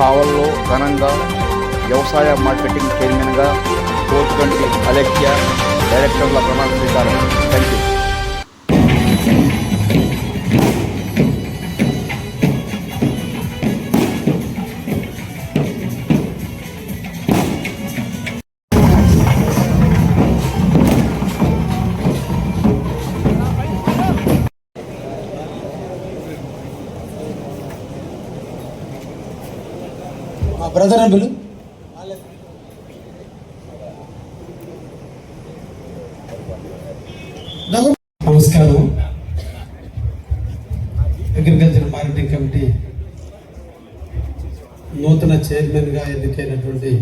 కావల్లో ఘనంగా వ్యవసాయ మార్కెటింగ్ చైర్మన్గా పోతుగంటి అలెక్య డైరెక్టర్ల ప్రమాణ స్వీకారం. Thank you. బ్రదర్ అంబులు నమస్కారం. అగ్రికల్చర్ మార్కెటింగ్ కమిటీ నూతన చైర్మన్గా ఎన్నికైనటువంటి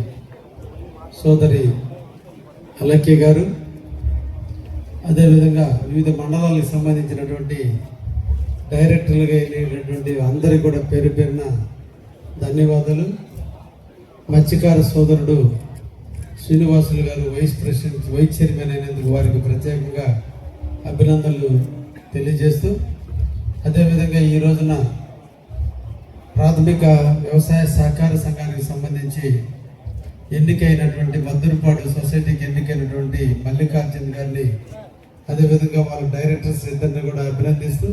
సోదరి అలక్య గారు, అదేవిధంగా వివిధ మండలాలకు సంబంధించినటువంటి డైరెక్టర్లుగా ఎన్నికైనటువంటి అందరికీ కూడా పేరు పేరున ధన్యవాదాలు. మత్స్యకార సోదరుడు శ్రీనివాసులు గారు వైస్ చైర్మన్ అయినందుకు వారికి ప్రత్యేకంగా అభినందనలు తెలియజేస్తూ, అదేవిధంగా ఈ రోజున ప్రాథమిక వ్యవసాయ సహకార సంఘానికి సంబంధించి ఎన్నికైనటువంటి మద్దూరుపాడు సొసైటీకి ఎన్నికైనటువంటి మల్లికార్జున్ గారిని, అదేవిధంగా వాళ్ళ డైరెక్టర్స్ ఇద్దరిని కూడా అభినందిస్తూ,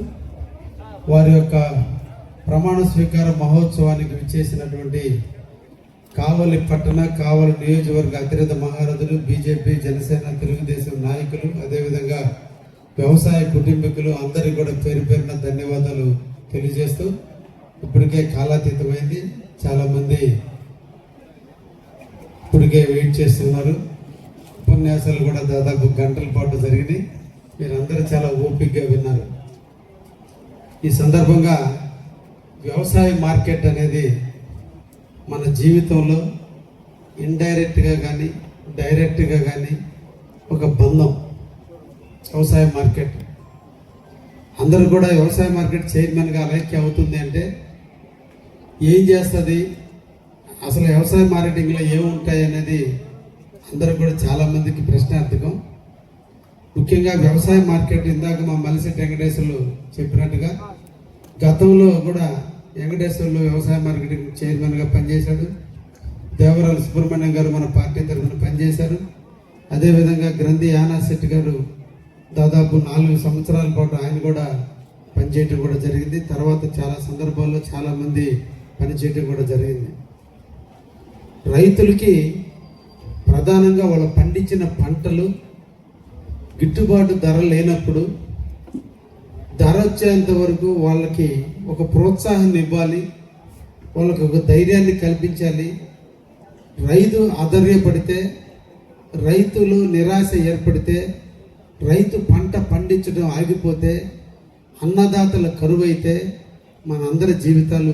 వారి యొక్క ప్రమాణ స్వీకార మహోత్సవానికి విచ్చేసినటువంటి కావలి పట్టణ కావలి నియోజకవర్గ అతిరథ మహారథులు, బీజేపీ, జనసేన, తెలుగుదేశం నాయకులు, అదేవిధంగా వ్యవసాయ కుటుంబీకులు అందరికీ కూడా పేరు పేరున ధన్యవాదాలు తెలియజేస్తూ, ఇప్పటికే కాలాతీతమైంది, చాలామంది ఇప్పటికే వెయిట్ చేస్తున్నారు. ఉపన్యాసాలు కూడా దాదాపు గంటల పాటు జరిగినాయి. మీరందరూ చాలా ఓపికగా విన్నారు. ఈ సందర్భంగా వ్యవసాయ మార్కెట్ అనేది మన జీవితంలో ఇండైరెక్ట్గా కానీ డైరెక్ట్గా కానీ ఒక బంధం. వ్యవసాయ మార్కెట్ అందరూ కూడా వ్యవసాయ మార్కెట్ చైర్మన్గా అలైక్య అవుతుంది అంటే ఏం చేస్తుంది, అసలు వ్యవసాయ మార్కెటింగ్లో ఏముంటాయి అనేది అందరూ కూడా చాలామందికి ప్రశ్నార్థకం. ముఖ్యంగా వ్యవసాయ మార్కెట్ ఇందాక మా మలిశెట్టి వెంకటేశ్వర్లు చెప్పినట్టుగా గతంలో కూడా వెంకటేశ్వర్లు వ్యవసాయ మార్కెటింగ్ చైర్మన్గా పనిచేశాడు. దేవరాల సుబ్రహ్మణ్యం గారు మన పార్టీ తరఫున పనిచేశారు. అదేవిధంగా గ్రంథి యానా శెట్టి గారు దాదాపు 4 సంవత్సరాల పాటు ఆయన కూడా పనిచేయటం కూడా జరిగింది. తర్వాత చాలా సందర్భాల్లో చాలామంది పనిచేయటం కూడా జరిగింది. రైతులకి ప్రధానంగా వాళ్ళు పండించిన పంటలు గిట్టుబాటు ధర లేనప్పుడు ధర వచ్చేంత వరకు వాళ్ళకి ఒక ప్రోత్సాహాన్ని ఇవ్వాలి, వాళ్ళకి ఒక ధైర్యాన్ని కల్పించాలి. రైతు ఆధైర్యపడితే, రైతులు నిరాశ ఏర్పడితే, రైతు పంట పండించడం ఆగిపోతే, అన్నదాతల కరువైతే మనందరి జీవితాలు